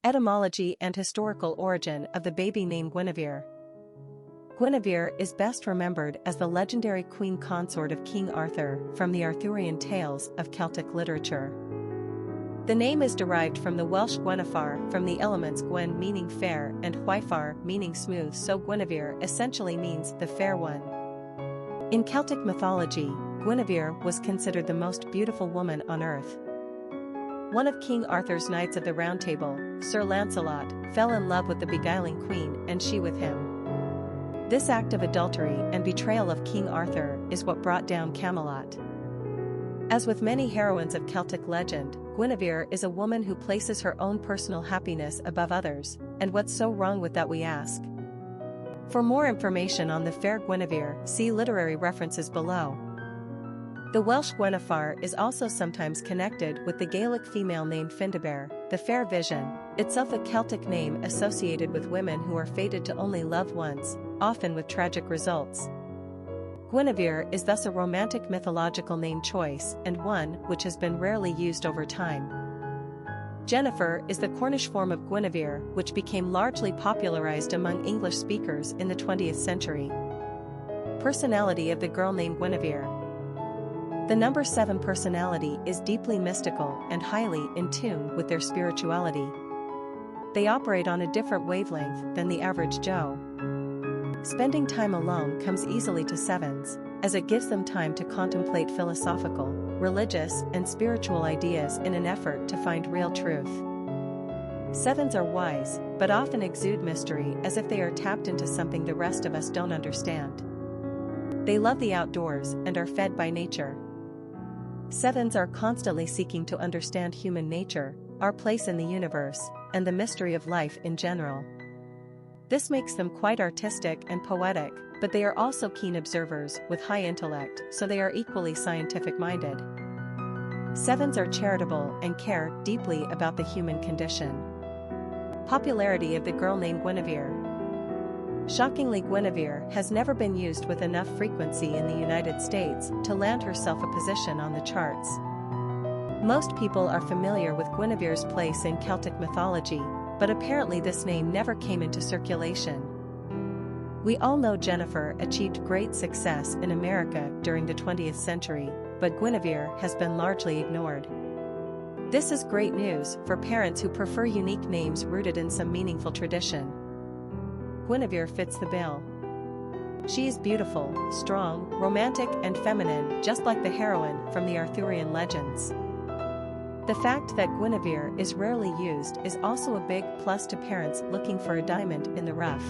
Etymology and historical origin of the baby name Guinevere. Guinevere is best remembered as the legendary queen consort of King Arthur from the Arthurian tales of Celtic literature. The name is derived from the Welsh Gwenhwyfar, from the elements gwen meaning fair and hwyfar meaning smooth, so Guinevere essentially means the fair one. In Celtic mythology, Guinevere was considered the most beautiful woman on earth. One of King Arthur's knights of the Round Table, Sir Lancelot, fell in love with the beguiling queen and she with him. This act of adultery and betrayal of King Arthur is what brought down Camelot. As with many heroines of Celtic legend, Guinevere is a woman who places her own personal happiness above others, and what's so wrong with that, we ask? For more information on the fair Guinevere, see literary references below. The Welsh Gwenhwyfar is also sometimes connected with the Gaelic female name Findabair, the fair vision, itself a Celtic name associated with women who are fated to only love once, often with tragic results. Guinevere is thus a romantic mythological name choice and one which has been rarely used over time. Jennifer is the Cornish form of Guinevere, which became largely popularized among English speakers in the 20th century. Personality of the girl named Guinevere. The number 7 personality is deeply mystical and highly in tune with their spirituality. They operate on a different wavelength than the average Joe. Spending time alone comes easily to 7s, as it gives them time to contemplate philosophical, religious, and spiritual ideas in an effort to find real truth. 7s are wise, but often exude mystery as if they are tapped into something the rest of us don't understand. They love the outdoors and are fed by nature. 7s are constantly seeking to understand human nature, our place in the universe, and the mystery of life in general. This makes them quite artistic and poetic, but they are also keen observers with high intellect, so they are equally scientific-minded. 7s are charitable and care deeply about the human condition. Popularity of the girl named Guinevere. Shockingly, Guinevere has never been used with enough frequency in the United States to land herself a position on the charts. Most people are familiar with Guinevere's place in Celtic mythology, but apparently this name never came into circulation. We all know Jennifer achieved great success in America during the 20th century, but Guinevere has been largely ignored. This is great news for parents who prefer unique names rooted in some meaningful tradition. Guinevere fits the bill. She is beautiful, strong, romantic, and feminine, just like the heroine from the Arthurian legends. The fact that Guinevere is rarely used is also a big plus to parents looking for a diamond in the rough.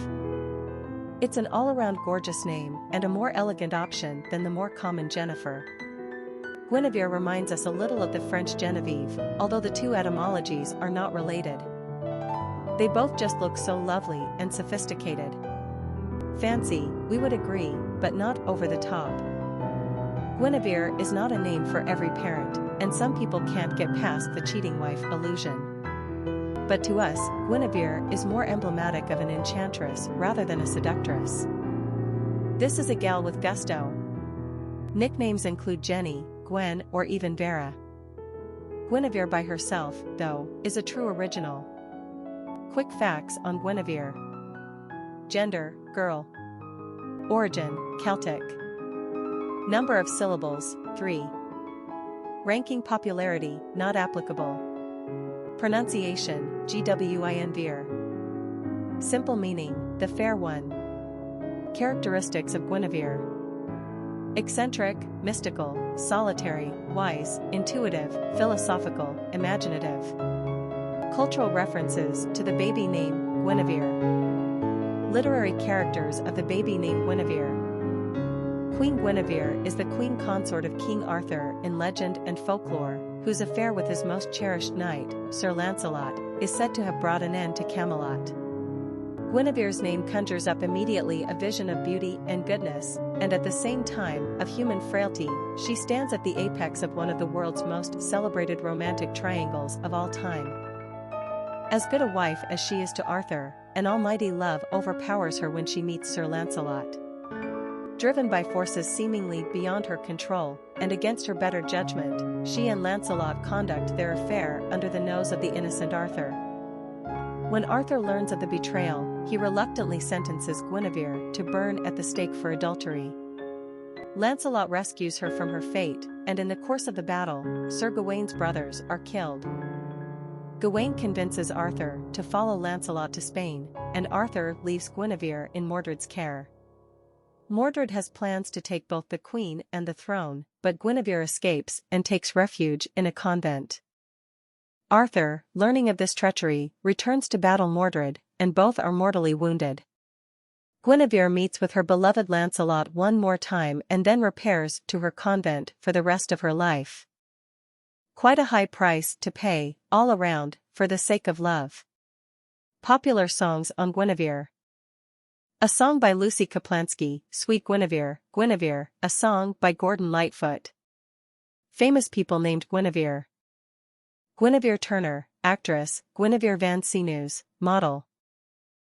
It's an all-around gorgeous name and a more elegant option than the more common Jennifer. Guinevere reminds us a little of the French Genevieve, although the two etymologies are not related. They both just look so lovely and sophisticated. Fancy, we would agree, but not over the top. Guinevere is not a name for every parent, and some people can't get past the cheating wife illusion. But to us, Guinevere is more emblematic of an enchantress rather than a seductress. This is a gal with gusto. Nicknames include Jenny, Gwen, or even Vera. Guinevere by herself, though, is a true original. Quick facts on Guinevere. Gender, girl. Origin, Celtic. Number of syllables, 3. Ranking popularity, not applicable. Pronunciation, Gwynvere. Simple meaning, the fair one. Characteristics of Guinevere. Eccentric, mystical, solitary, wise, intuitive, philosophical, imaginative. Cultural references to the baby name, Guinevere. Literary characters of the baby name Guinevere. Queen Guinevere is the queen consort of King Arthur in legend and folklore, whose affair with his most cherished knight, Sir Lancelot, is said to have brought an end to Camelot. Guinevere's name conjures up immediately a vision of beauty and goodness, and at the same time, of human frailty. She stands at the apex of one of the world's most celebrated romantic triangles of all time. As good a wife as she is to Arthur, an almighty love overpowers her when she meets Sir Lancelot. Driven by forces seemingly beyond her control, and against her better judgment, she and Lancelot conduct their affair under the nose of the innocent Arthur. When Arthur learns of the betrayal, he reluctantly sentences Guinevere to burn at the stake for adultery. Lancelot rescues her from her fate, and in the course of the battle, Sir Gawain's brothers are killed. Gawain convinces Arthur to follow Lancelot to Spain, and Arthur leaves Guinevere in Mordred's care. Mordred has plans to take both the queen and the throne, but Guinevere escapes and takes refuge in a convent. Arthur, learning of this treachery, returns to battle Mordred, and both are mortally wounded. Guinevere meets with her beloved Lancelot one more time and then repairs to her convent for the rest of her life. Quite a high price to pay, all around, for the sake of love. Popular songs on Guinevere. A song by Lucy Kaplansky, Sweet Guinevere, Guinevere, a song by Gordon Lightfoot. Famous people named Guinevere. Guinevere Turner, actress, Guinevere van Seenus, model.